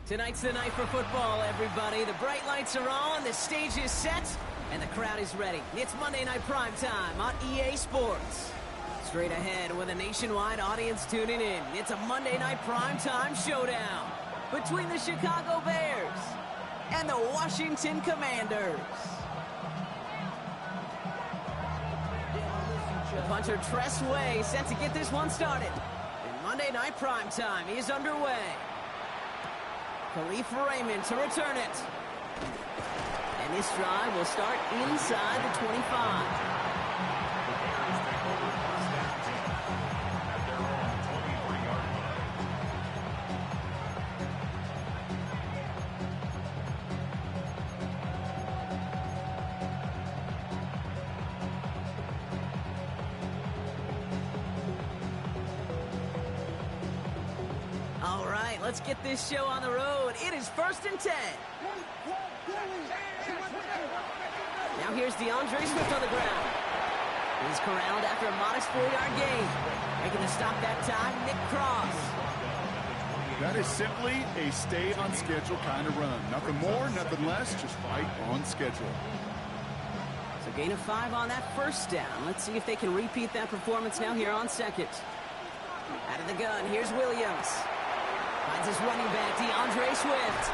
Tonight's the night for football, everybody. The bright lights are on, the stage is set, and the crowd is ready. It's Monday Night Primetime on EA Sports. Straight ahead with a nationwide audience tuning in, it's a Monday Night Primetime showdown between the Chicago Bears and the Washington Commanders. The punter Tress Way set to get this one started. And Monday Night Primetime is underway. Khalif Raymond to return it. And this drive will start inside the 25. Let's get this show on the road. It is 1st and 10. Now here's DeAndre Swift on the ground. He's corralled after a modest 4-yard gain. Making the stop that time, Nick Cross. That is simply a stay-on-schedule kind of run. Nothing more, nothing less, just right on schedule. So gain of 5 on that first down. Let's see if they can repeat that performance now here on second. Out of the gun, here's Williams. Finds his running back, DeAndre Swift.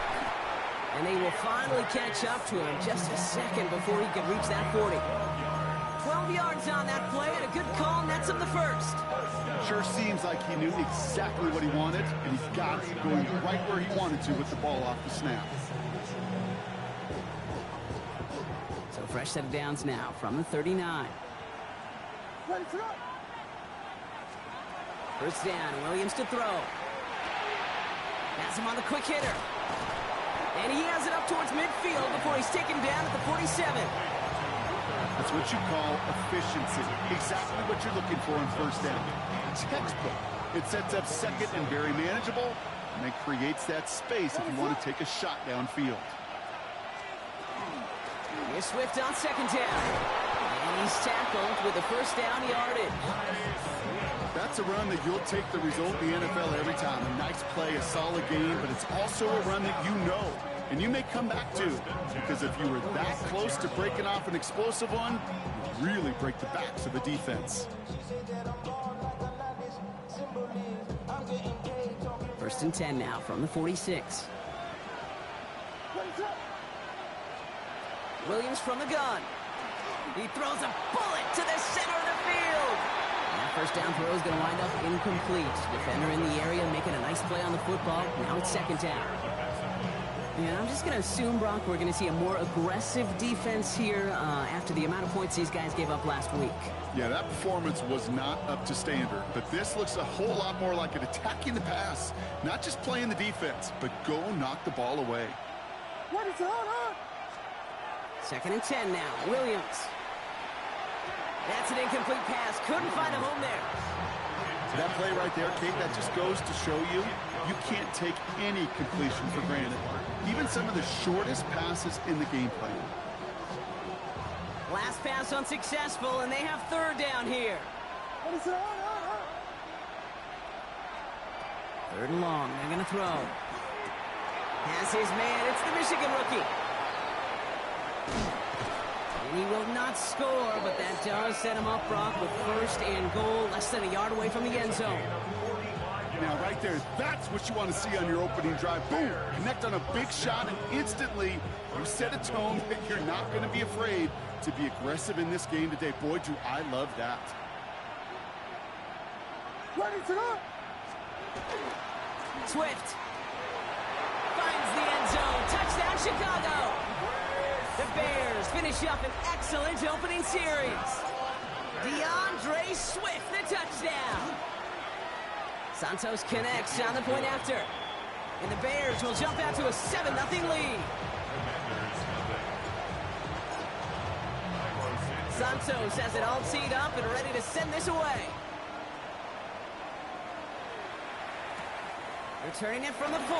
And they will finally catch up to him just a second before he can reach that 40. 12 yards on that play, and a good call nets him the first. Sure seems like he knew exactly what he wanted, and he got it going right where he wanted to with the ball off the snap. So fresh set of downs now from the 39. First down, Williams to throw. Has him on the quick hitter. And he has it up towards midfield before he's taken down at the 47. That's what you call efficiency. Exactly what you're looking for in first down. Textbook. It sets up second and very manageable, and it creates that space if you want to take a shot downfield. Here's Swift on second down. And he's tackled with the first down yardage. That's a run that you'll take the result in the NFL every time. A nice play, a solid game, but it's also a run that you know, and you may come back to, because if you were that close to breaking off an explosive one, you really break the backs of the defense. First and 10 now from the 46. Williams from the gun. He throws a bullet to the center of the field. That first down throw is going to wind up incomplete. Defender in the area making a nice play on the football. Now it's second down. And I'm just going to assume, Brock, we're going to see a more aggressive defense here after the amount of points these guys gave up last week. Yeah, that performance was not up to standard, but this looks a whole lot more like an attacking the pass. Not just playing the defense, but go knock the ball away. What is on? Second and 10 now. Williams. That's an incomplete pass. Couldn't find a home there. That play right there, Kate, that just goes to show you can't take any completion for granted. Even some of the shortest passes in the game plan. Last pass unsuccessful, and they have third down here. What is on? Third and long. They're going to throw. Has his man. It's the Michigan rookie. And he will not score, but that does set him up, Brock, with first and goal, less than a yard away from the end zone. Now, right there, that's what you want to see on your opening drive. Boom! Connect on a big shot, and instantly you set a tone that you're not going to be afraid to be aggressive in this game today. Boy, do I love that. Swift finds the end zone. Touchdown, Chicago! The Bears finish up an excellent opening series. DeAndre Swift, the touchdown. Santos connects on the point after. And the Bears will jump out to a 7-0 lead. Santos has it all teed up and ready to send this away. Returning it from the 4.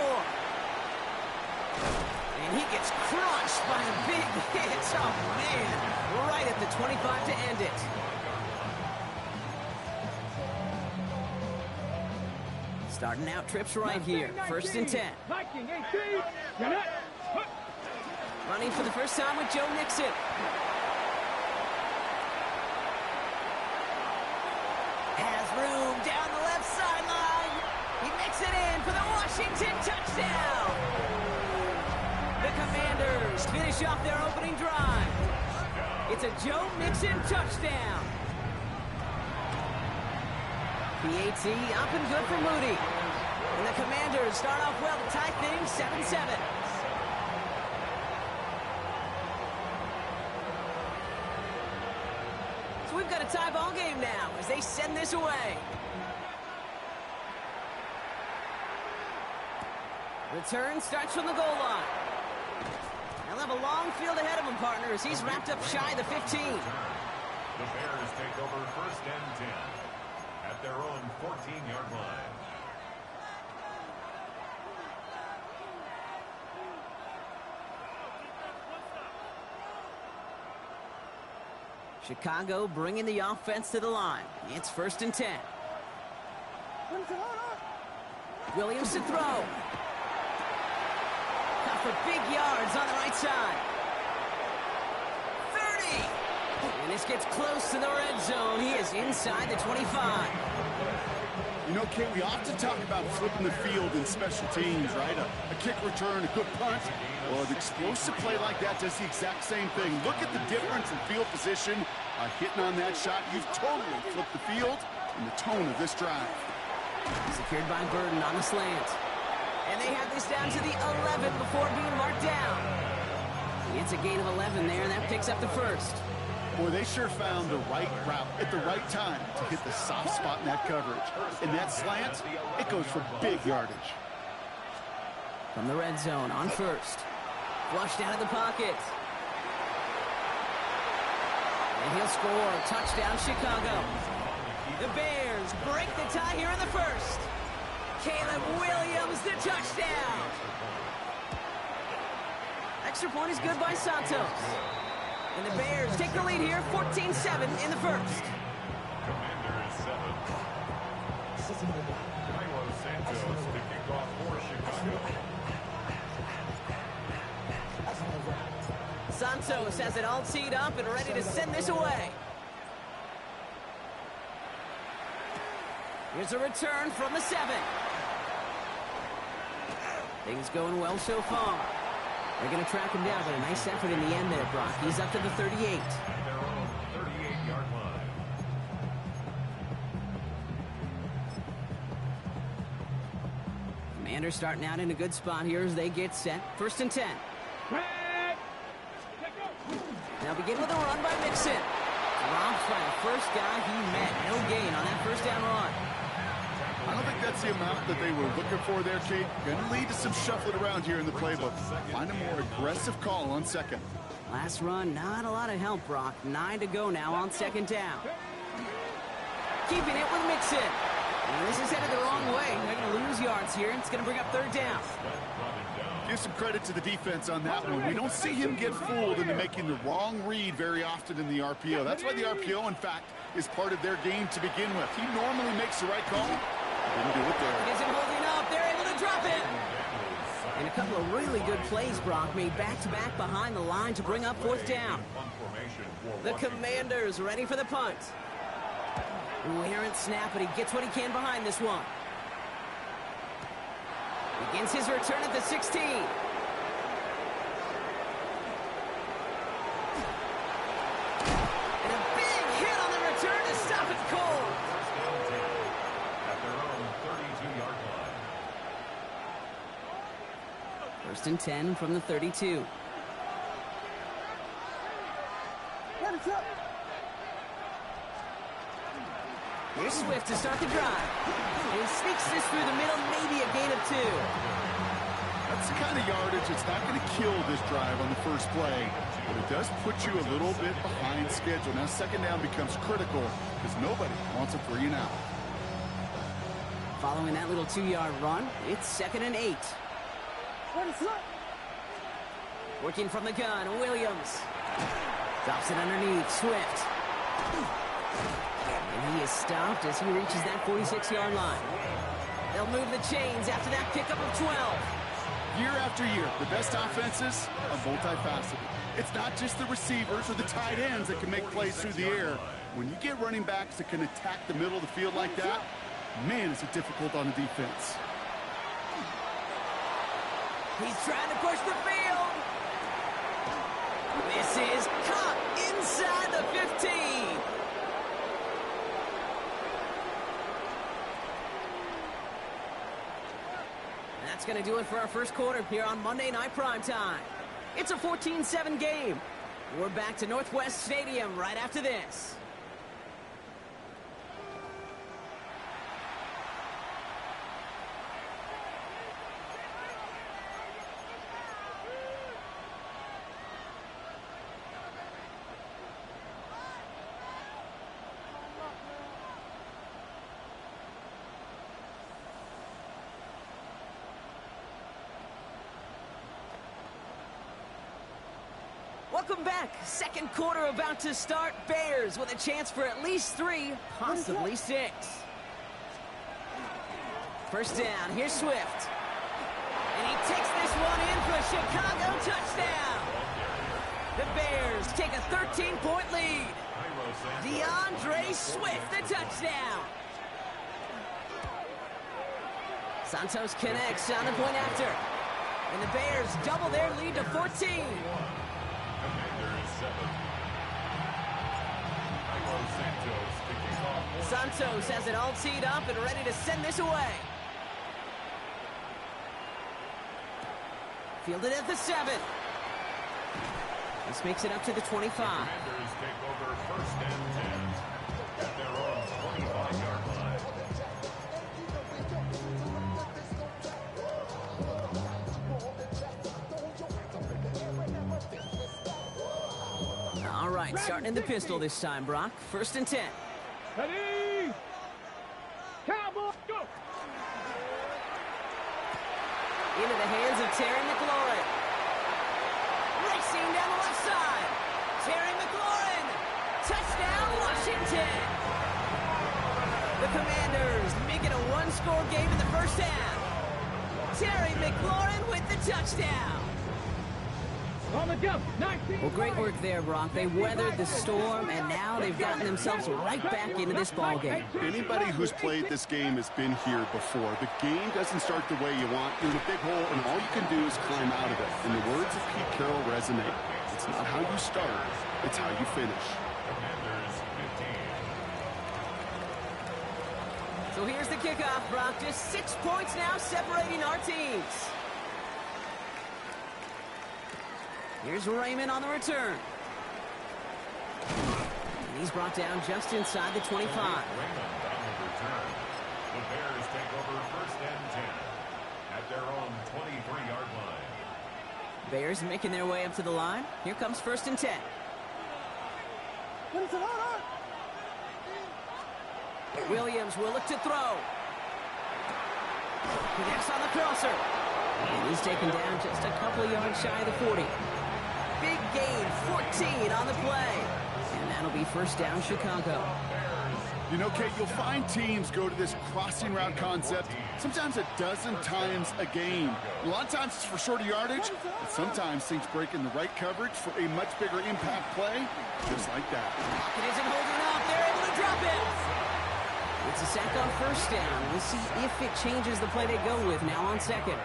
And he gets crushed by a big hit. Oh, man. Right at the 25 to end it. Starting out trips right here. 1st and 10. Running for the first time with Joe Mixon. Has room down the left sideline. He makes it in for the Washington touchdown. The Commanders finish off their opening drive. It's a Joe Mixon touchdown. PAT up and good for Moody. And the Commanders start off well to tie things 7-7. So we've got a tie ball game now as they send this away. Return starts from the goal line. They'll have a long field ahead of him, partners. He's wrapped up shy of the 15. The Bears take over 1st and 10 at their own 14-yard line. Chicago bringing the offense to the line. It's 1st and 10. Williams to throw. Cut for big yards on the right side. 30. And this gets close to the red zone. He is inside the 25. You know, Kate, we often talk about flipping the field in special teams, right? A kick return, a good punt. Well, an explosive play like that does the exact same thing. Look at the difference in field position. Hitting on that shot, you've totally flipped the field and the tone of this drive. Secured by Burden on the slant. And they have this down to the 11 before being marked down. It's a gain of 11 there, and that picks up the 1st. Boy, they sure found the right route at the right time to hit the soft spot in that coverage. And that slant, it goes for big yardage. From the red zone on 1st. Flushed out of the pocket. And he'll score. Touchdown, Chicago. The Bears break the tie here in the 1st. Caleb Williams, the touchdown. Extra point is good by Santos. And the Bears take the lead here, 14-7 in the 1st. Commanders 7. Cairo Santos to kick off for Chicago. Santos has it all teed up and ready to send this away. Here's a return from the 7. Things going well so far. They're going to track him down, but a nice effort in the end there, Brock. He's up to the 38. Their own 38-yard line. Commanders starting out in a good spot here as they get set. 1st and 10. They'll begin with a run by Mixon. Drops by the first guy he met. No gain on that 1st down run. I don't think that's the amount that they were looking for there, Kate. Going to lead to some shuffling around here in the playbook. Find a more aggressive call on 2nd. Last run, not a lot of help, Brock. 9 to go now on 2nd down. Keeping it with Mixon. And this is headed the wrong way. They're going to lose yards here. It's going to bring up 3rd down. Give some credit to the defense on that one. We don't see him get fooled into making the wrong read very often in the RPO. That's why the RPO, in fact, is part of their game to begin with. He normally makes the right call. Didn't do it there. Isn't holding up. They're able to drop it. And a couple of really good plays, Brock, made back-to-back behind the line to bring up 4th down. The Commanders ready for the punt. Errant snap, but he gets what he can behind this one. Begins his return at the 16. And a big hit on the return to stop it cold. At their own 32-yard line. 1st and 10 from the 32. Here's Swift to start the drive. And he sneaks this through the middle, maybe a gain of 2. That's the kind of yardage that's not going to kill this drive on the first play, but it does put you a little bit behind schedule. Now 2nd down becomes critical because nobody wants a 3 and out. Following that little 2-yard run, it's 2nd and 8. Working from the gun, Williams. Drops it underneath, Swift. And he is stopped as he reaches that 46-yard line. They'll move the chains after that pickup of 12. Year after year, the best offenses are multifaceted. It's not just the receivers or the tight ends that can make plays through the air. When you get running backs that can attack the middle of the field like that, man, is it difficult on the defense. He's trying to push the field. This is caught inside the 15. And that's going to do it for our first quarter here on Monday Night Primetime. It's a 14-7 game. We're back to Northwest Stadium right after this. Welcome back. Second quarter about to start. Bears with a chance for at least 3, possibly 6. First down. Here's Swift. And he takes this one in for a Chicago touchdown. The Bears take a 13-point lead. DeAndre Swift, the touchdown. Santos connects on the point after. And the Bears double their lead to 14. Santos has it all teed up and ready to send this away. Fielded at the 7. This makes it up to the 25. Commanders take over first and 10 at their own 25-yard line. All right, starting in the pistol this time, Brock. First and 10. Ready? Cowboy, go! Into the hands of Terry McLaurin. Racing down the left side. Terry McLaurin. Touchdown, Washington. The Commanders make it a one-score game in the first half. Terry McLaurin with the touchdown. On the jump, 19. Well, great work there, Brock. They weathered the storm, and now they've gotten themselves right back into this ball game. Anybody who's played this game has been here before. The game doesn't start the way you want. You're in a big hole, and all you can do is climb out of it. And the words of Pete Carroll resonate. It's not how you start, it's how you finish. Commanders 15. So here's the kickoff, Brock. Just 6 points now separating our teams. Here's Raymond on the return. And he's brought down just inside the 25. Raymond on the return. The Bears take over first and 10 at their own 23-yard line. Bears making their way up to the line. Here comes first and 10. What is it on? Williams will look to throw. Connects on the crosser. And he's taken down just a couple yards shy of the 40. Big gain, 14 on the play. And that'll be first down, Chicago. You know, Kate, you'll find teams go to this crossing route concept sometimes a dozen times a game. A lot of times it's for shorter yardage, but sometimes things break in the right coverage for a much bigger impact play, just like that. Pocket isn't holding up. They're able to drop it. It's a sack on first down. We'll see if it changes the play they go with now on second.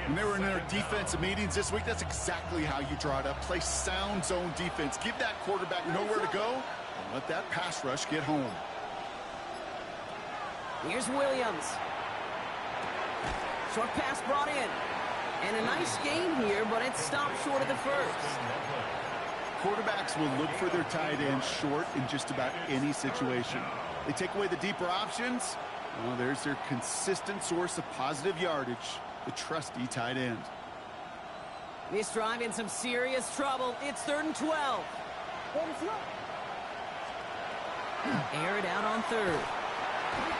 When they were in their defensive meetings this week, that's exactly how you draw it up. Play sound zone defense. Give that quarterback nowhere to go and let that pass rush get home. Here's Williams. Short pass brought in. And a nice gain here, but it stopped short of the first. Quarterbacks will look for their tight end short in just about any situation. They take away the deeper options. Well, there's their consistent source of positive yardage, the trusty tight end. This drive in some serious trouble. It's 3rd and 12. Air it out on 3rd.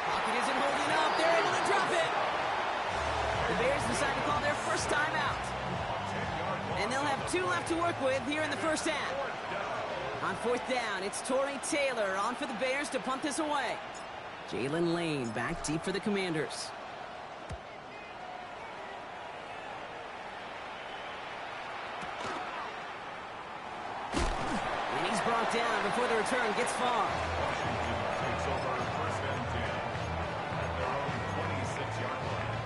Pocket isn't holding up. They're able to drop it. The Bears decide to call their first timeout. And they'll have 2 left to work with here in the first half. On 4th down, it's Torrey Taylor on for the Bears to punt this away. Jalen Lane back deep for the Commanders. brought down before the return gets far. Takes over first and 10 at their own 26-yard line.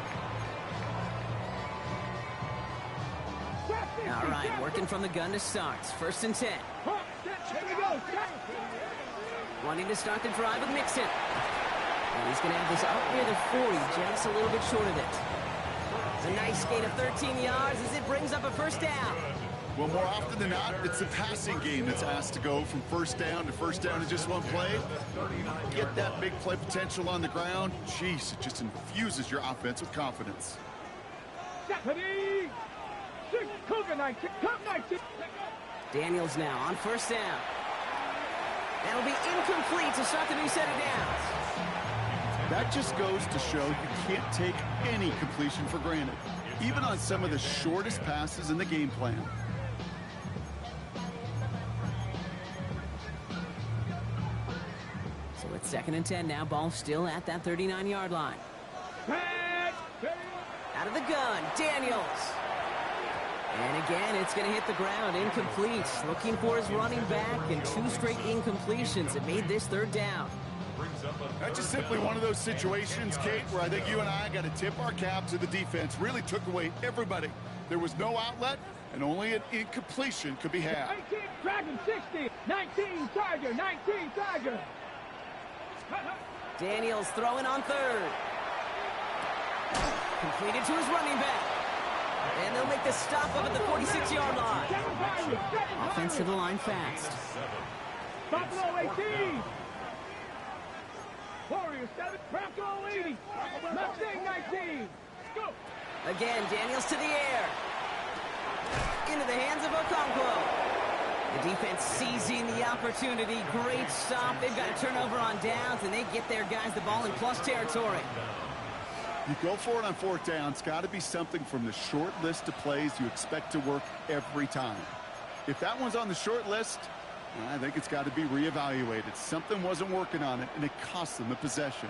All right, working from the gun to start. First and 10. Here we go. Wanting to start the drive with Mixon. And he's going to have this up near the 40, just a little bit short of it. A nice gain of 13 yards as it brings up a first down. Well, more often than not, it's the passing game that's asked to go from first down in just one play. Get that big play potential on the ground. Jeez, it just infuses your offense with confidence. Daniels now on first down. That'll be incomplete to start the new set of downs. That just goes to show you can't take any completion for granted, even on some of the shortest passes in the game plan. So it's second and 10 now. Ball still at that 39-yard line. Out of the gun, Daniels. And again, it's going to hit the ground, incomplete. Looking for his running back, and 2 straight incompletions. It made this third down. That's just simply one of those situations, Kate, where I think you and I got to tip our cap to the defense. Really took away everybody. There was no outlet, and only an incompletion could be had. 18 Dragon 60, 19 Tiger, 19 Tiger. Daniels throwing on third. Completed to his running back. And they'll make the stop up at the 46-yard line. Offense to the line fast. Buffalo 18. Warriors 7, Bronco 80. Mustang 19. Go. Again, Daniels to the air. Into the hands of Okonkwo. The defense seizing the opportunity. Great stop. They've got a turnover on downs, and they get their guys the ball in plus territory. You go for it on fourth down. It's got to be something from the short list of plays you expect to work every time. If that one's on the short list, I think it's got to be reevaluated. Something wasn't working on it, and it cost them the possession.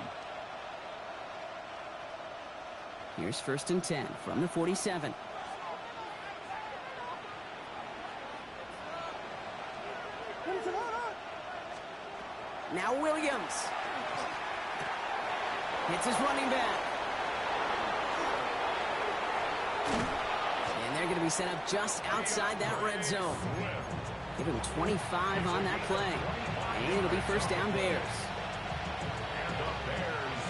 Here's first and 10 from the 47. Now Williams. Hits his running back. And they're going to be set up just outside that red zone. Give him 25 on that play. And it'll be first down Bears. And the Bears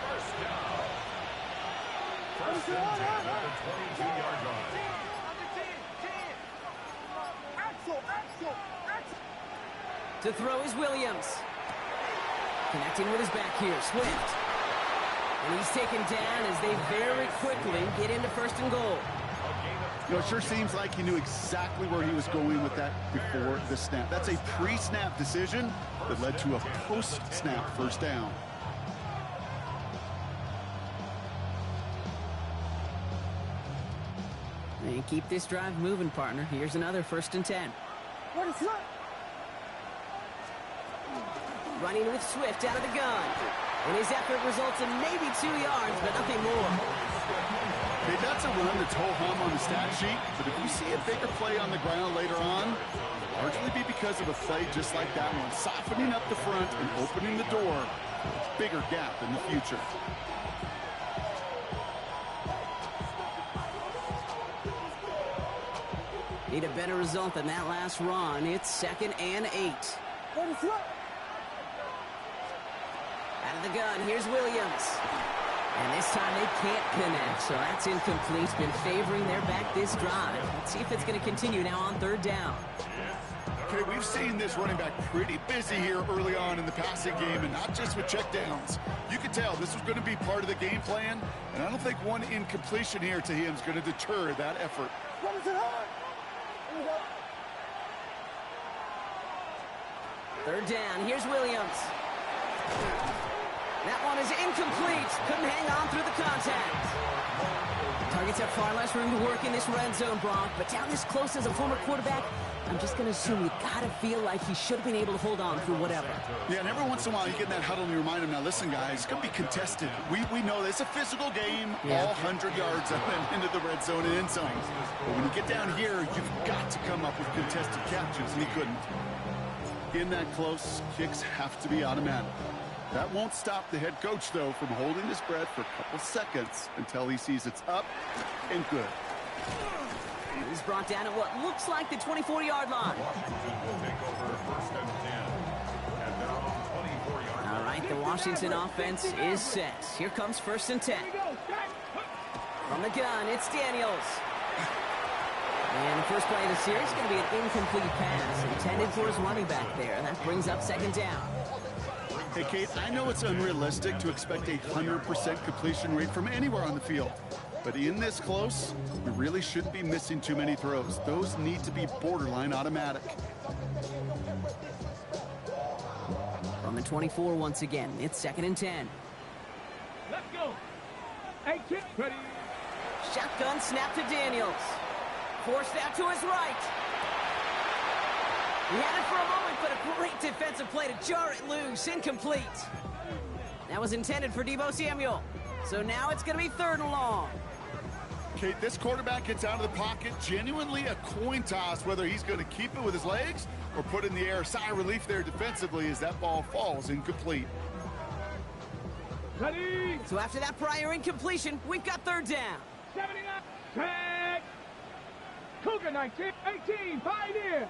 first down. First and 10 at the 22-yard line. To throw is Williams. Connecting with his back here, Swift. And he's taken down as they very quickly get into first and goal. You know, it sure seems like he knew exactly where he was going with that before the snap. That's a pre-snap decision that led to a post-snap first down. And keep this drive moving, partner. Here's another first and 10. Running with Swift out of the gun. And his effort results in maybe 2 yards, but nothing more. Okay, that's a run that's ho-hum on the stat sheet, but if you see a bigger play on the ground later on, it'll largely be because of a play just like that one, softening up the front and opening the door for a bigger gap in the future. Need a better result than that last run. It's second and 8. Out of the gun, here's Williams. And this time they can't connect, so that's incomplete. Been favoring their back this drive. Let's see if it's going to continue now on third down. Okay, we've seen this running back pretty busy here early on in the passing game, and not just with checkdowns. You could tell this was going to be part of the game plan, and I don't think one incompletion here to him is going to deter that effort. Third down, here's Williams. That one is incomplete. Couldn't hang on through the contact. Targets have far less room to work in this red zone, Brock, but down this close as a former quarterback, I'm just going to assume you got to feel like he should have been able to hold on through whatever. Yeah, and every once in a while you get in that huddle and you remind him, now listen, guys, it's going to be contested. We know it's a physical game, all 100 yards up and into the red zone and end zone. But when you get down here, you've got to come up with contested catches, and he couldn't. In that close, kicks have to be automatic. That won't stop the head coach, though, from holding his breath for a couple seconds until he sees it's up and good. He's brought down at what looks like the 24-yard line. Washington will take over first and 10 at their own 24-yard line. All right, the Washington offense is set. Here comes first and 10. From the gun, it's Daniels. And the first play of the series is going to be an incomplete pass intended for his running back there. And that brings up second down. Hey, Kate, I know it's unrealistic to expect a 100% completion rate from anywhere on the field. But in this close, we really shouldn't be missing too many throws. Those need to be borderline automatic. From the 24 once again, it's second and 10. Let's go. Hey, kick. Ready. Shotgun snap to Daniels. Forced out to his right. He had it for a moment, but a great defensive play to jar it loose. Incomplete. That was intended for Deebo Samuel. So now it's going to be third and long. Kate, this quarterback gets out of the pocket, genuinely a coin toss, whether he's going to keep it with his legs or put in the air. Sigh of relief there defensively as that ball falls incomplete. Ready. So after that prior incompletion, we've got third down. 79. Tag. Cougar 19. 18. Pioneer.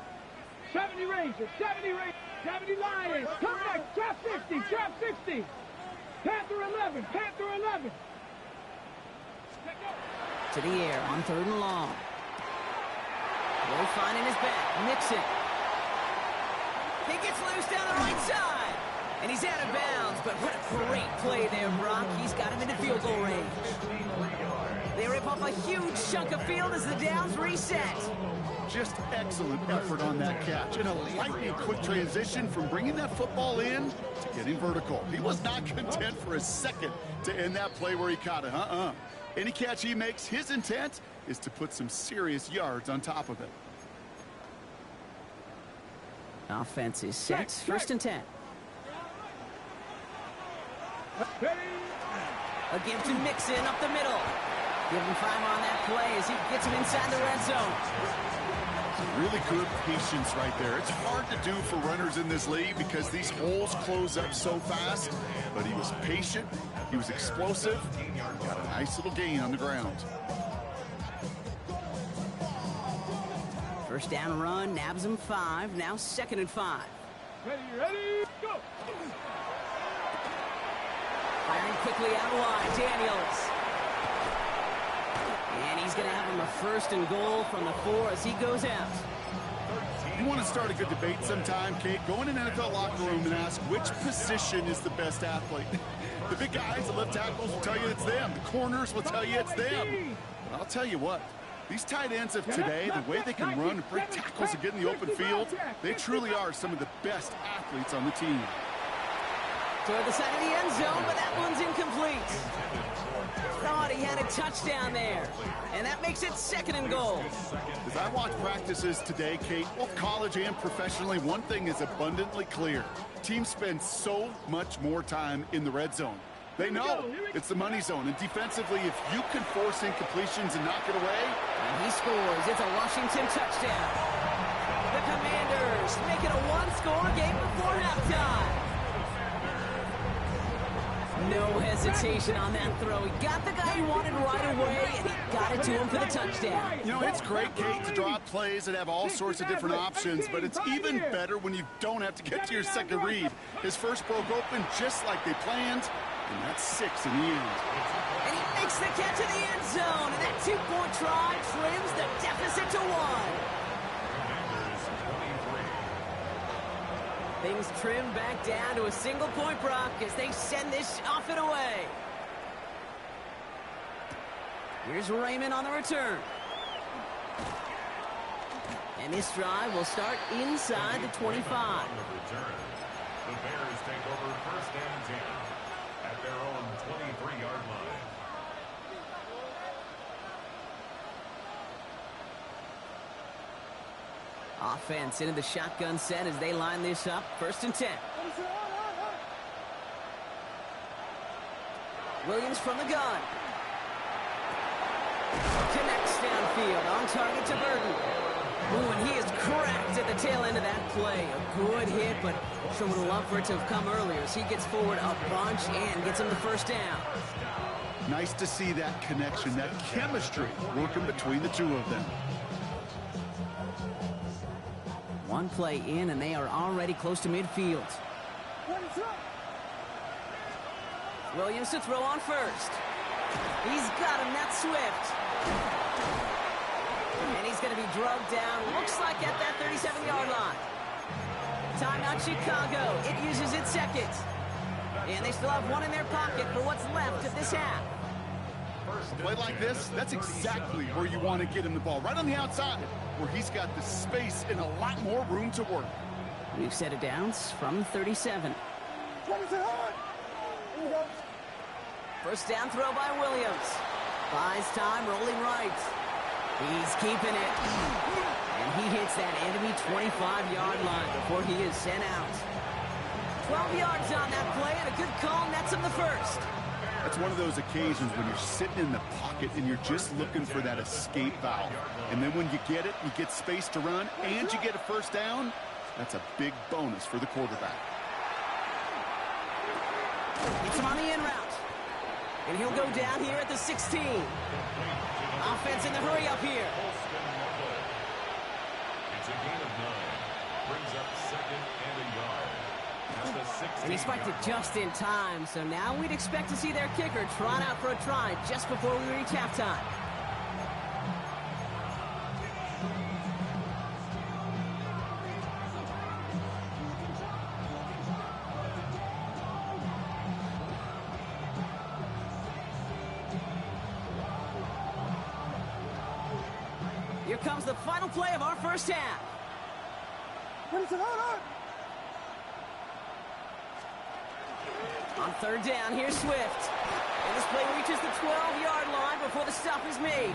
70 Rangers. 70 Rangers. 70 Lions. Come back. Trap 60. Trap 60. Panther 11. Panther 11. To the air on third and long. Will finding his back. Mixon. He gets loose down the right side. And he's out of bounds. But what a great play there, Brock. He's got him into field goal range. They rip off a huge chunk of field as the downs reset. Just excellent effort on that catch. And a lightning quick transition from bringing that football in to getting vertical. He was not content for a second to end that play where he caught it. Any catch he makes, his intent is to put some serious yards on top of it. Offense is set. First and 10. A give to Mixon up the middle. Give him time on that play as he gets him inside the red zone. Really good patience right there. It's hard to do for runners in this league because these holes close up so fast. But he was patient. He was explosive. Got a nice little gain on the ground. First down run, nabs him 5. Now second and 5. Ready, go! Firing quickly out wide, Daniels. And he's going to have him a first and goal from the 4 as he goes out. You want to start a good debate sometime, Kate? Go in an NFL locker room and ask which position is the best athlete. The big guys, the left tackles will tell you it's them. The corners will tell you it's them. But I'll tell you what, these tight ends of today, the way they can run and break tackles and get in the open field, they truly are some of the best athletes on the team. Toward the side of the end zone, but that one's incomplete. Thought he had a touchdown there. And that makes it second and goal. As I watch practices today, Kate, both college and professionally, one thing is abundantly clear. Teams spend so much more time in the red zone. They know it's the money zone. And defensively, if you can force incompletions and knock it away. And he scores. It's a Washington touchdown. The Commanders make it a one-score game before halftime. No hesitation on that throw. He got the guy he wanted right away, and he got it to him for the touchdown. You know, it's great, Kate, to draw plays and have all sorts of different options, but it's even better when you don't have to get to your second read. His first broke open just like they planned, and that's 6 in the end. And he makes the catch in the end zone, and that two-point try trims the deficit to 1. Things trim back down to a single point, Brock, as they send this off and away. Here's Raymond on the return. And this drive will start inside the 25. The Bears take over first and 10 at their own 23-yard line. Offense into the shotgun set as they line this up. First and 10. Williams from the gun. Connects downfield on target to Burton. Ooh, and he is cracked at the tail end of that play. A good hit, but sure would have loved for it to have come earlier as he gets forward a bunch and gets him the first down. Nice to see that connection, that chemistry working between the two of them. One play in, and they are already close to midfield. Williams to throw on first. He's got him. That's Swift. And he's going to be drugged down, looks like at that 37-yard line. Timeout Chicago. It uses its second. And they still have one in their pocket for what's left of this half. A play like this, that's exactly where you want to get him the ball. Right on the outside, where he's got the space and a lot more room to work. We've set it down from 37. First down throw by Williams. Buys time, rolling right. He's keeping it. And he hits that enemy 25-yard line before he is sent out. 12 yards on that play, and a good call nets him the first. That's one of those occasions when you're sitting in the pocket and you're just looking for that escape valve. And then when you get it, you get space to run, and you get a first down. That's a big bonus for the quarterback. Gets him on the in route. And he'll go down here at the 16. Offense in the hurry up here. It's a gain of 9. Brings up second and a yard. At the 16. And he spiked it just in time, so now we'd expect to see their kicker trot out for a try just before we reach halftime. Here comes the final play of our first half. On third down, here's Swift. And this play reaches the 12-yard line before the stop is made.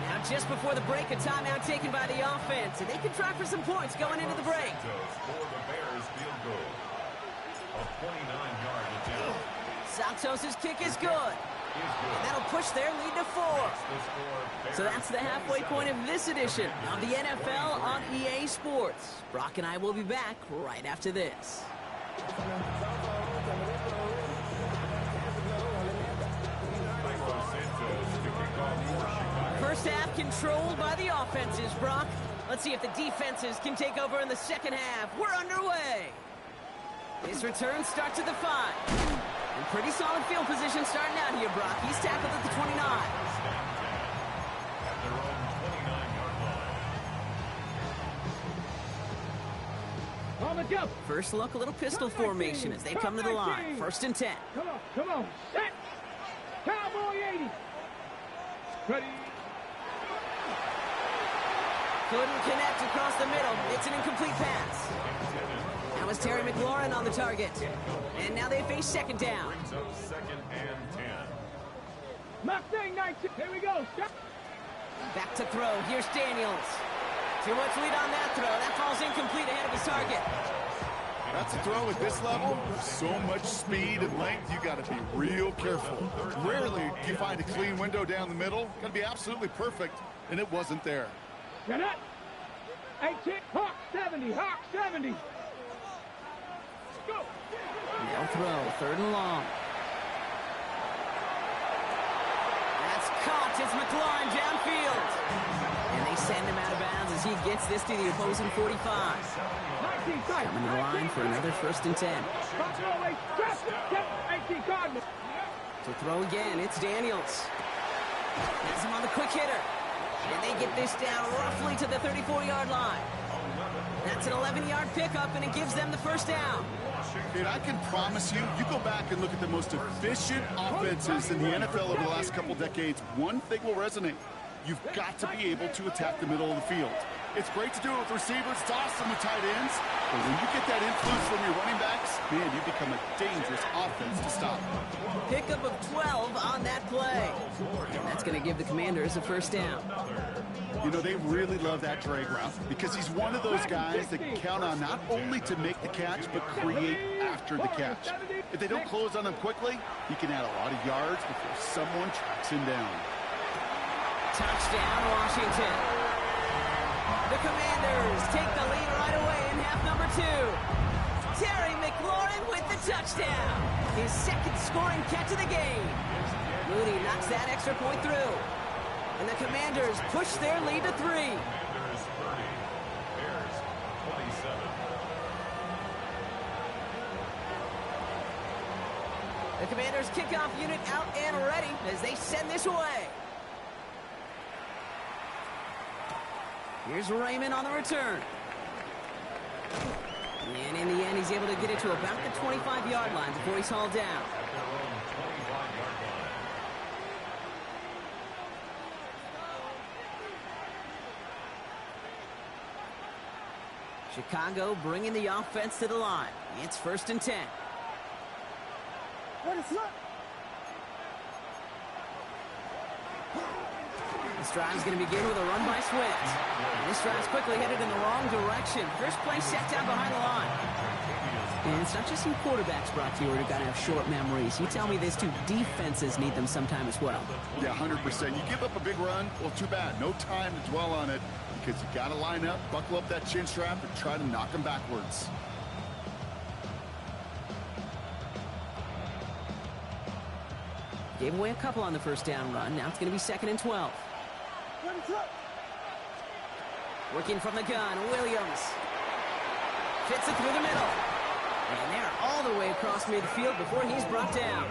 Now just before the break, a timeout taken by the offense. And they can try for some points going into the break. For the Bears field goal. A 29-yard attempt. Santos' kick is good. And that'll push their lead to 4. So that's the halfway point of this edition of the NFL on EA Sports. Brock and I will be back right after this. First half controlled by the offenses, Brock. Let's see if the defenses can take over in the second half. We're underway. His return starts at the 5. And pretty solid field position starting out here, Brock. He's tackled at the 29. At their own 29-yard line. On the jump. First look, a little pistol formation as they come to the line. First and 10. Come on. Set. Cowboy 80. Ready. Couldn't connect across the middle. It's an incomplete pass. That was Terry McLaurin on the target. And now they face second down. Brings up second and 10. Mustang 19. Here we go. Stop. Back to throw. Here's Daniels. Too much lead on that throw. That falls incomplete ahead of his target. That's a throw at this level. So much speed and length, you got to be real careful. Rarely do you find a clean window down the middle. Got to be absolutely perfect, and it wasn't there. Get up. 18. Hawk 70. Hawk 70. Go. They'll throw. Third and long. That's caught. It's McLaurin downfield. And they send him out of bounds as he gets this to the opposing 45. Coming to the line for another first and 10. To throw again, it's Daniels. Has him on the quick hitter. And they get this down roughly to the 34-yard line. That's an 11-yard pickup, and it gives them the first down. Dude, I can promise you, you go back and look at the most efficient offenses in the NFL over the last couple decades, one thing will resonate. You've got to be able to attack the middle of the field. It's great to do it with receivers. It's awesome with tight ends. But when you get that influence from your running backs, man, you become a dangerous offense to stop. Pickup of 12 on that play. And that's going to give the Commanders a first down. You know, they really love that drag route because he's one of those guys that can count on not only to make the catch, but create after the catch. If they don't close on him quickly, he can add a lot of yards before someone tracks him down. Touchdown, Washington. The Commanders take the lead right away in half number 2. Terry McLaurin with the touchdown. His second scoring catch of the game. Moody knocks that extra point through. And the Commanders push their lead to 3. Commanders 30, Bears 27. The Commanders kickoff unit out and ready as they send this away. Here's Raymond on the return. And in the end, he's able to get it to about the 25-yard line before he's hauled down. At their own 25-yard line. Chicago bringing the offense to the line. It's 1st and 10. This drive's going to begin with a run by Swift. And this drive's quickly headed in the wrong direction. First play set down behind the line. And it's not just you quarterbacks, Brock, who are going to have short memories. You tell me these two defenses need them sometime as well. Yeah, 100%. You give up a big run, well, too bad. No time to dwell on it because you got to line up, buckle up that chin strap, and try to knock them backwards. Gave away a couple on the first down run. Now it's going to be 2nd and 12. Working from the gun, Williams. Fits it through the middle. And they're all the way across midfield before he's brought down.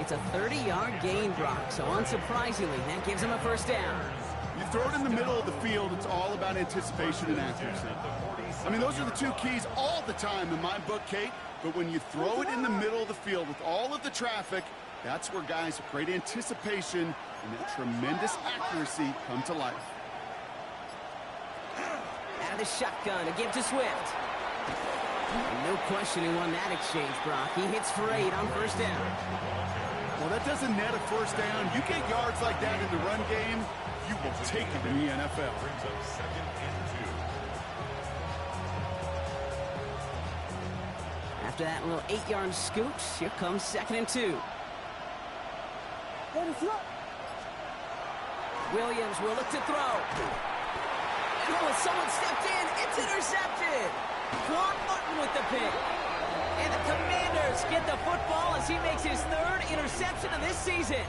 It's a 30-yard gain, Brock, so unsurprisingly, that gives him a first down. You throw it in the middle of the field, it's all about anticipation and accuracy. I mean, those are the two keys all the time in my book, Kate. But when you throw it in the middle of the field with all of the traffic, that's where guys with great anticipation and that tremendous accuracy come to life. Out of the shotgun, a give to Swift. No question who won that exchange, Brock. He hits for 8 on first down. Well, that doesn't net a first down. You get yards like that in the run game, you will take it in the NFL. Brings up 2nd and 2. After that little 8-yard scoot, here comes 2nd and 2. Williams will look to throw. Oh, someone stepped in. It's intercepted. Quan Martin with the pick. And the Commanders get the football as he makes his 3rd interception of this season.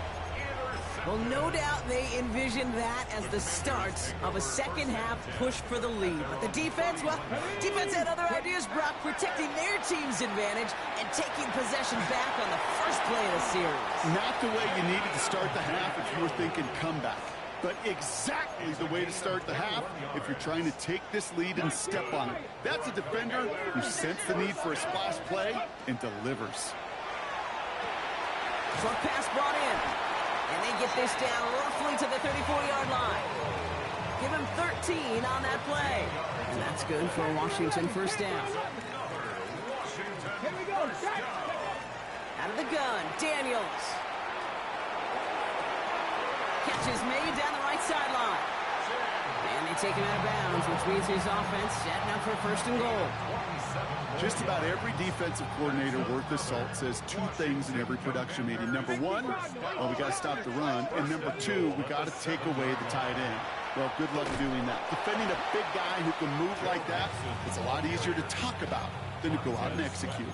Well, no doubt they envisioned that as the start of a second-half push for the lead. But the defense, well, defense had other ideas, Brock, protecting their team's advantage and taking possession back on the first play of the series. Not the way you needed to start the half if you were thinking comeback, but exactly the way to start the half if you're trying to take this lead and step on it. That's a defender who sensed the need for a splash play and delivers. Short pass brought in. And they get this down roughly to the 34-yard line. Give him 13 on that play. And that's good for a Washington first down. Here we go. Out of the gun, Daniels. Catch is made down the right sideline. And they take him out of bounds, which means his offense setting up for 1st and goal. Just about every defensive coordinator worth his salt says 2 things in every production meeting. Number 1, well, we got to stop the run. And number 2, we got to take away the tight end. Well, good luck doing that. Defending a big guy who can move like that, it's a lot easier to talk about than to go out and execute.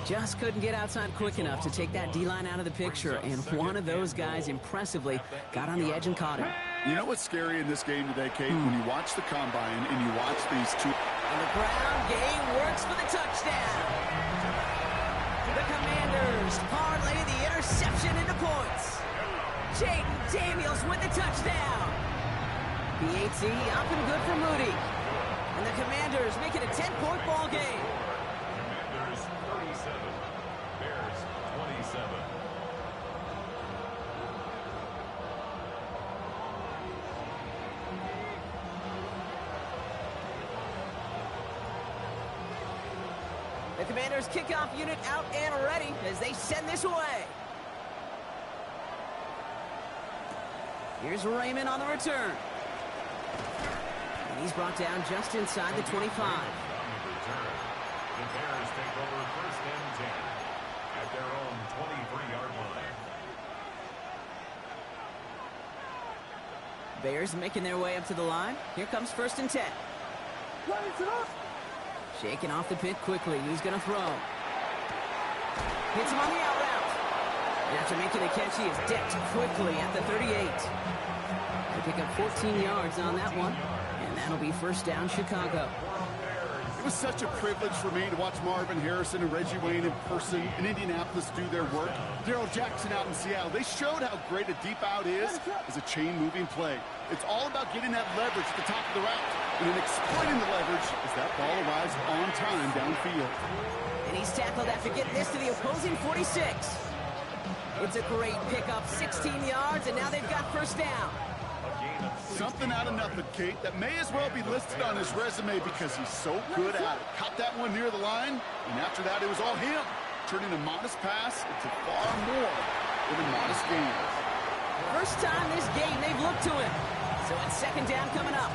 Just couldn't get outside quick enough to take that D-line out of the picture. And one of those guys impressively got on the edge and caught him. You know what's scary in this game today, Kate? When you watch the combine and you watch these two. And the ground game works for the touchdown. The Commanders parlay the interception into points. Jaden Daniels with the touchdown. PAT up and good for Moody. And the Commanders make it a 10-point ball game. Commanders 37, Bears 27. The Commanders kickoff unit out and ready as they send this away. Here's Raymond on the return. And he's brought down just inside the 25. On the return, the Bears take over 1st and 10 at their own 23-yard line. Bears making their way up to the line. Here comes 1st and 10. Shaking off the pit quickly. Who's going to throw? Hits him on the out route. And after making the catch, he is decked quickly at the 38. They pick up 14 yards on that one. And that'll be 1st down, Chicago. It was such a privilege for me to watch Marvin Harrison and Reggie Wayne in person in Indianapolis do their work. Darrell Jackson out in Seattle. They showed how great a deep out is as a chain-moving play. It's all about getting that leverage at the top of the route and then exploiting the leverage as that ball arrives on time downfield. And he's tackled after getting this to the opposing 46. It's a great pickup, 16 yards, and now they've got 1st down. Something out of nothing, Kate, that may as well be listed on his resume because he's so good at it. Caught that one near the line, and after that, it was all him, turning a modest pass into far more than a modest gain. First time this game they've looked to him. So it's 2nd down coming up.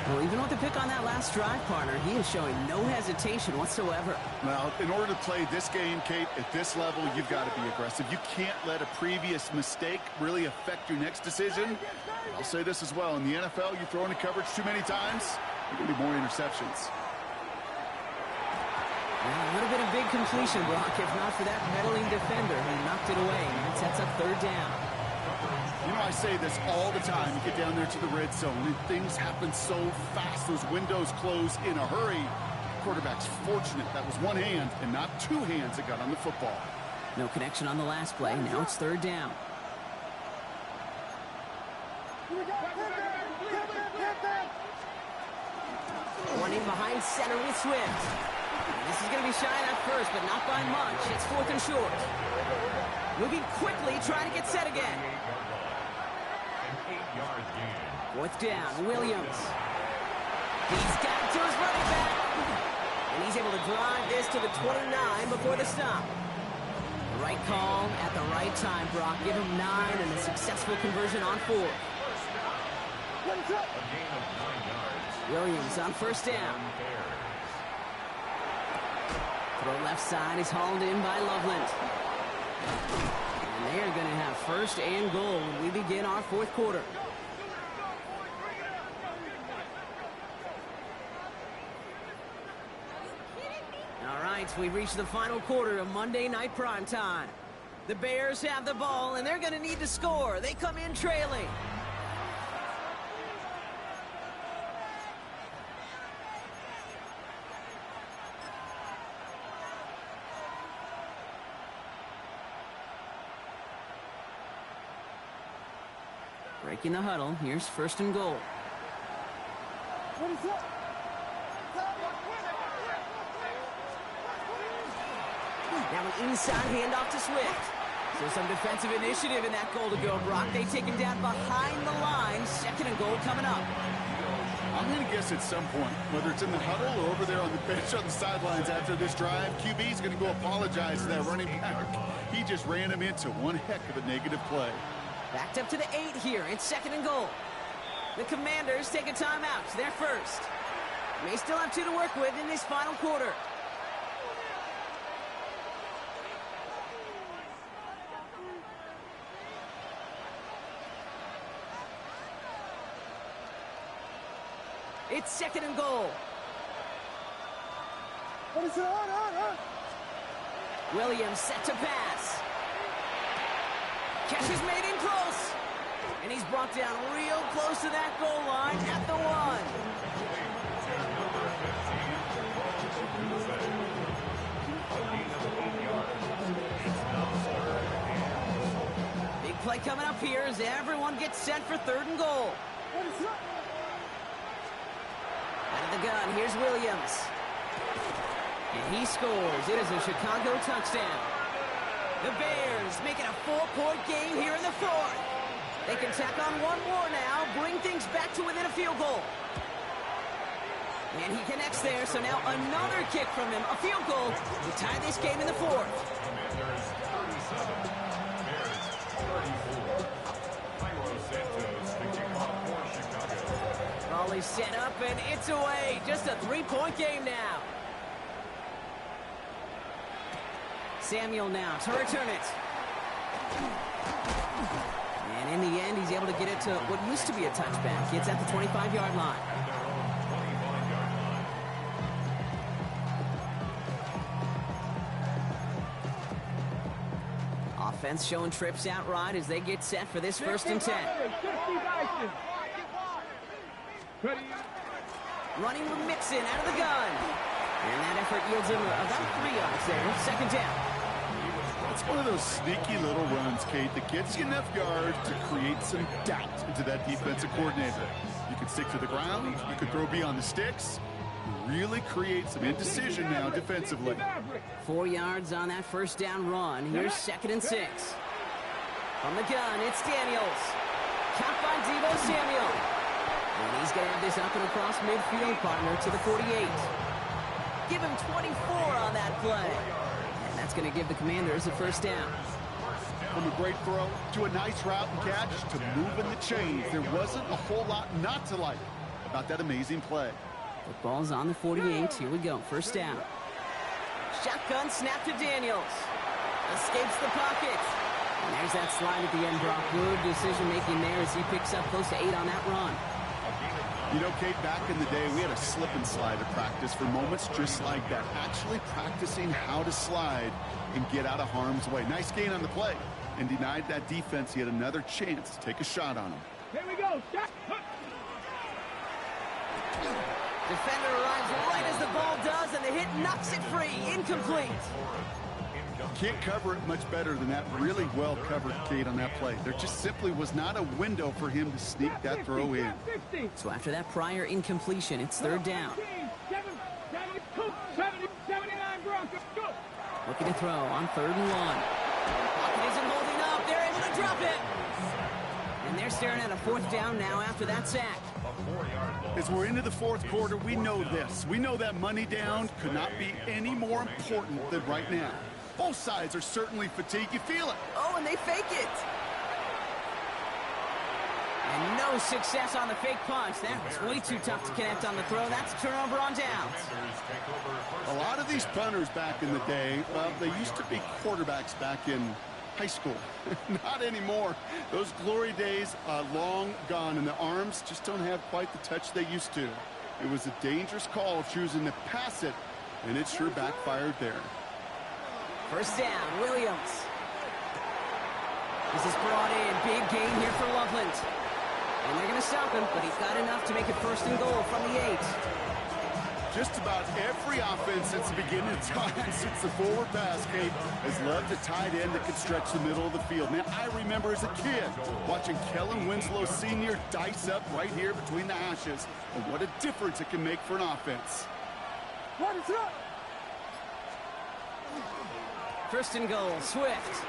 Well, even with the pick on that last drive, partner, he is showing no hesitation whatsoever. Well, in order to play this game, Kate, at this level, you've got to be aggressive. You can't let a previous mistake really affect your next decision. I'll say this as well. In the NFL, you throw into coverage too many times, there are going to be more interceptions. Well, a little bit of big completion, Brock, if not for that meddling defender who knocked it away. And it sets up 3rd down. You know, I say this all the time. You get down there to the red zone, and things happen so fast. Those windows close in a hurry. Quarterback's fortunate that was one hand and not 2 hands that got on the football. No connection on the last play. Now it's 3rd down. Running behind center with Swift. This is going to be shy at first, but not by much. It's 4th and short. Moving quickly, trying to get set again. 4th down, Williams. He's got it to his running back. And he's able to drive this to the 29 before the stop. The right call at the right time, Brock. Give him 9 and a successful conversion on 4. Williams on 1st down. Throw left side is hauled in by Loveland. And they are going to have 1st and goal when we begin our 4th quarter. All right, we've reached the final quarter of Monday Night Primetime. The Bears have the ball, and they're going to need to score. They come in trailing. Breaking the huddle. Here's 1st and goal. Now an inside handoff to Swift. So some defensive initiative in that goal to go, Brock. They take him down behind the line. 2nd and goal coming up. I'm going to guess at some point, whether it's in the huddle or over there on the bench on the sidelines after this drive, QB's going to go apologize to that running back. He just ran him into one heck of a negative play. Backed up to the 8 here. It's 2nd and goal. The Commanders take a timeout. They're first. May still have 2 to work with in this final quarter. It's 2nd and goal. Williams set to pass. Catch is made in close. And he's brought down real close to that goal line at the 1. Big play coming up here as everyone gets set for 3rd and goal. Out of the gun, here's Williams. And he scores. It is a Chicago touchdown. The Bears making a 4-point game here in the 4th. They can tack on 1 more now, bring things back to within a field goal. And he connects there, so now another kick from him, a field goal to tie this game in the 4th. Commanders 37, Bears 34. Cairo Santos, the kickoff for Chicago. Raleigh set up, and it's away. Just a 3-point game now. Samuel now to return it. And in the end, he's able to get it to what used to be a touchback. It's at the 25-yard line. At their own 25-yard line. Offense showing trips out right as they get set for this 1st and 10. Running with Mixon out of the gun. And that effort yields him about 3 yards there. 2nd down. It's one of those sneaky little runs, Kate, that gets you enough yards to create some doubt into that defensive coordinator. You can stick to the ground. You can throw beyond the sticks. Really create some indecision now defensively. 4 yards on that 1st down run. Here's 2nd and 6. From the gun, it's Daniels. Caught by Deebo Samuel. And he's going to have this up and across midfield, partner, to the 48. Give him 24 on that play. And that's going to give the Commanders a 1st down. From a great throw to a nice route and catch to moving the chains, there wasn't a whole lot not to like about that amazing play. The ball's on the 48. Here we go. 1st down. Shotgun snap to Daniels. Escapes the pocket. And there's that slide at the end, Brock. Good decision-making there as he picks up close to 8 on that run. You know, Kate, back in the day, we had a slip and slide at practice for moments just like that. Actually practicing how to slide and get out of harm's way. Nice gain on the play. And denied that defense yet another chance to take a shot on him. Here we go. Shot. Defender arrives right as the ball does, and the hit knocks it free. Incomplete. Can't cover it much better than that. Really well covered, Kate, on that play. There just simply was not a window for him to sneak that throw in. So after that prior incompletion, it's 3rd down. 79 Broncos. Go. Looking to throw on 3rd and 1. Pocket isn't holding up. They're able to drop it. And they're staring at a 4th down now after that sack. As we're into the 4th quarter, we know this. We know that money down could not be any more important than right now. Both sides are certainly fatigued. You feel it. Oh, and they fake it. And no success on the fake punch. That was way too tough to connect on the throw. That's a turnover on downs. A lot of these punters back in the day, well, they used to be quarterbacks back in high school. Not anymore. Those glory days are long gone, and the arms just don't have quite the touch they used to. It was a dangerous call choosing to pass it, and it sure backfired there. 1st down, Williams. This is brought in. Big gain here for Loveland. And they're going to stop him, but he's got enough to make it 1st and goal from the 8. Just about every offense since the beginning of time, since the forward pass, Kate, has loved a tight end that can stretch the middle of the field. Man, I remember as a kid watching Kellen Winslow Sr. dice up right here between the hashes. And what a difference it can make for an offense. What is up? 1st and goal, Swift.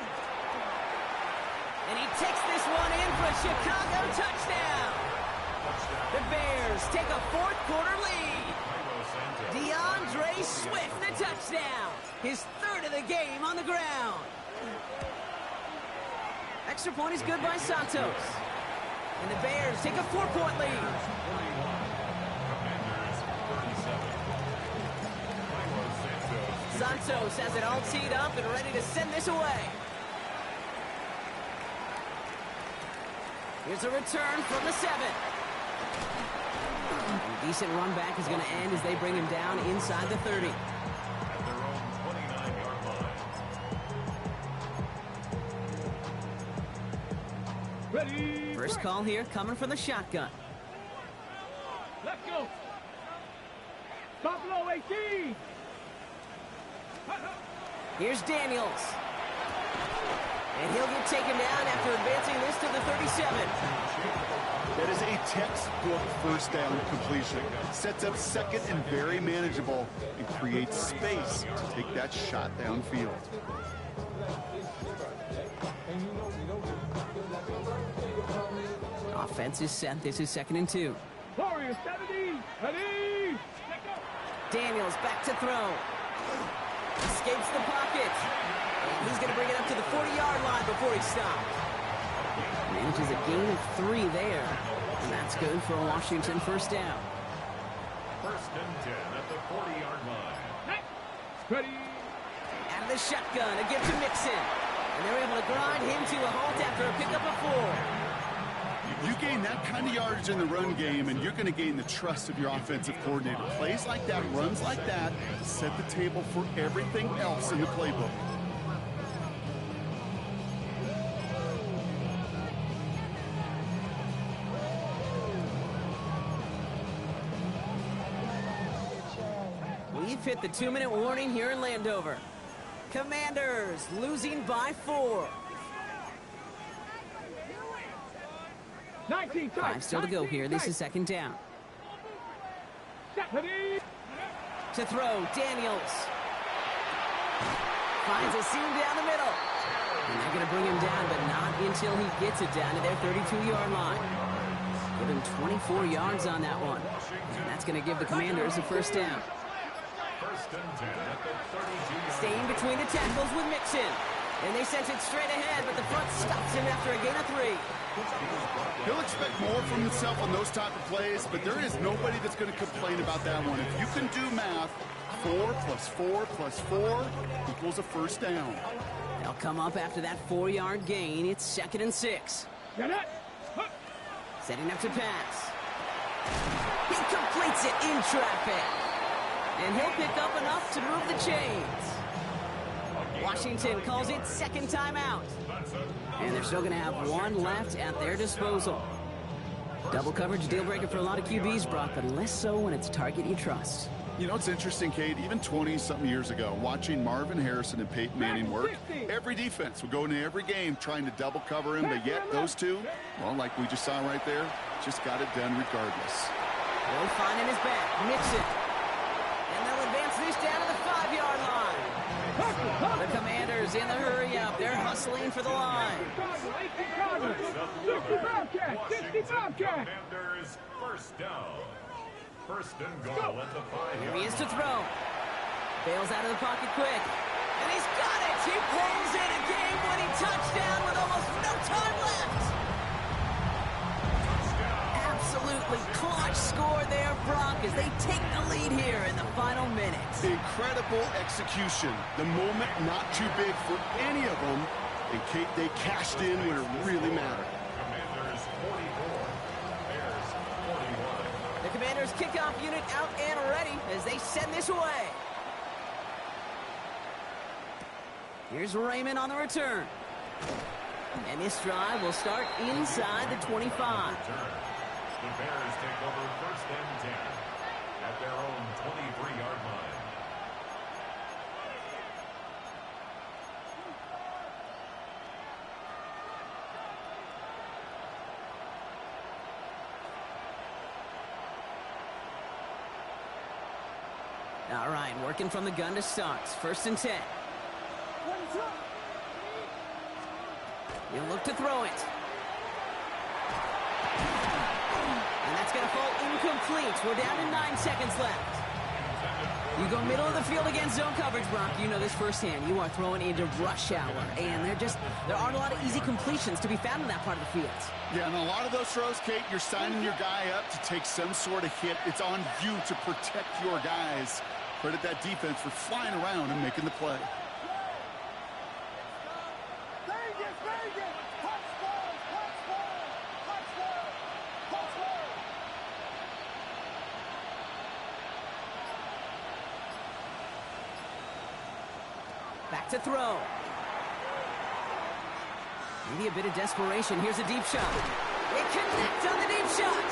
And he takes this one in for a Chicago touchdown. The Bears take a 4th quarter lead. DeAndre Swift, the touchdown. His 3rd of the game on the ground. Extra point is good by Santos. And the Bears take a 4-point lead. Santos has it all teed up and ready to send this away. Here's a return from the 7. And a decent run back is going to end as they bring him down inside the 30. At their own 29-yard line. Ready. First call here coming from the shotgun. Let's go. Buffalo 18. Here's Daniels. And he'll get taken down after advancing this to the 37. That is a textbook 1st down completion. Sets up 2nd and very manageable and creates space to take that shot downfield. Offense is set. This is 2nd and 2. Warriors 70. Ready. Daniels back to throw. Escapes the pocket. And he's going to bring it up to the 40-yard line before he stops. Manages a gain of 3 there. And that's good for a Washington 1st down. 1st and 10 at the 40-yard line. Ready. Out of the shotgun, a give to Mixon. And they're able to grind him to a halt after a pickup of 4. You gain that kind of yardage in the run game, and you're going to gain the trust of your offensive coordinator. Plays like that, runs like that, set the table for everything else in the playbook. We've hit the 2-minute warning here in Landover. Commanders losing by 4. 19 tight. 5 still to go here. This is second down. Stephanie. To throw, Daniels. Finds a seam down the middle. And they're going to bring him down, but not until he gets it down to their 32-yard line. Give him 24 yards on that one. And that's going to give the Commanders a first down. Staying between the tackles with Mixon. And they sent it straight ahead, but the front stops him after a gain of 3. He'll expect more from himself on those type of plays, but there is nobody that's going to complain about that one. If you can do math, 4 + 4 + 4 equals a first down. They'll come up after that 4-yard gain. It's 2nd and 6. Get it. Setting up to pass. He completes it in traffic. And he'll pick up enough to move the chains. Washington calls it second timeout. And they're still going to have 1 left at their disposal. Double coverage deal breaker for a lot of QBs, Brock, but less so when it's a target you trust. You know, it's interesting, Kate, even 20-something years ago, watching Marvin Harrison and Peyton Manning work, every defense would go into every game trying to double cover him, but yet those two, well, like we just saw right there, just got it done regardless. They'll find in his back, Mixon. And they'll advance this down to the 5-yard line. The Commanders in the hurry-up. They're hustling for the line. 60 Bobcat. Commanders first down. First and goal at the 5-yard Here he is to throw. Bails out of the pocket quick. And he's got it. He pulls in a game-winning touchdown with almost no time left. Absolutely clutch score there, Brock, as they take the lead here in the final minutes. Incredible execution. The moment not too big for any of them. And Kate, they cashed in when it really mattered. Commanders 44. Bears 41. The Commanders kickoff unit out and ready as they send this away. Here's Raymond on the return. And this drive will start inside the 25. The Bears take over first and 10 at their own 23-yard line. All right, working from the gun to start. First and 10. He'll look to throw it. And that's going to fall incomplete. We're down to 9 seconds left. You go middle of the field against zone coverage, Brock. You know this firsthand. You are throwing into rush hour. And there aren't a lot of easy completions to be found in that part of the field. Yeah, and a lot of those throws, Kate, you're signing your guy up to take some sort of hit. It's on you to protect your guys. Credit that defense for flying around and making the play. Back to throw. Maybe a bit of desperation. Here's a deep shot. They connect on the deep shot.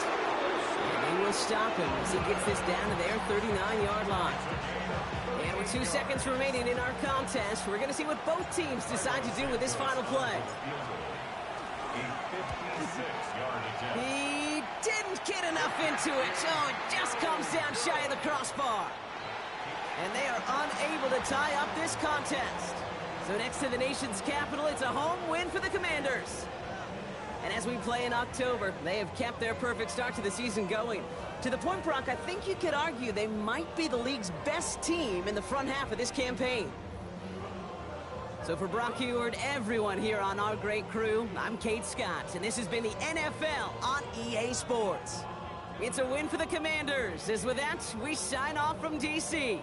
And they will stop him as he gets this down to their 39-yard line. And with 2 seconds remaining in our contest, we're going to see what both teams decide to do with this final play. He didn't get enough into it. Oh, it just comes down shy of the crossbar. And they are unable to tie up this contest. So next to the nation's capital, it's a home win for the Commanders. And as we play in October, they have kept their perfect start to the season going. To the point, Brock, I think you could argue they might be the league's best team in the front half of this campaign. So for Brock Huard, everyone here on our great crew, I'm Kate Scott, and this has been the NFL on EA Sports. It's a win for the Commanders, as with that, we sign off from D.C.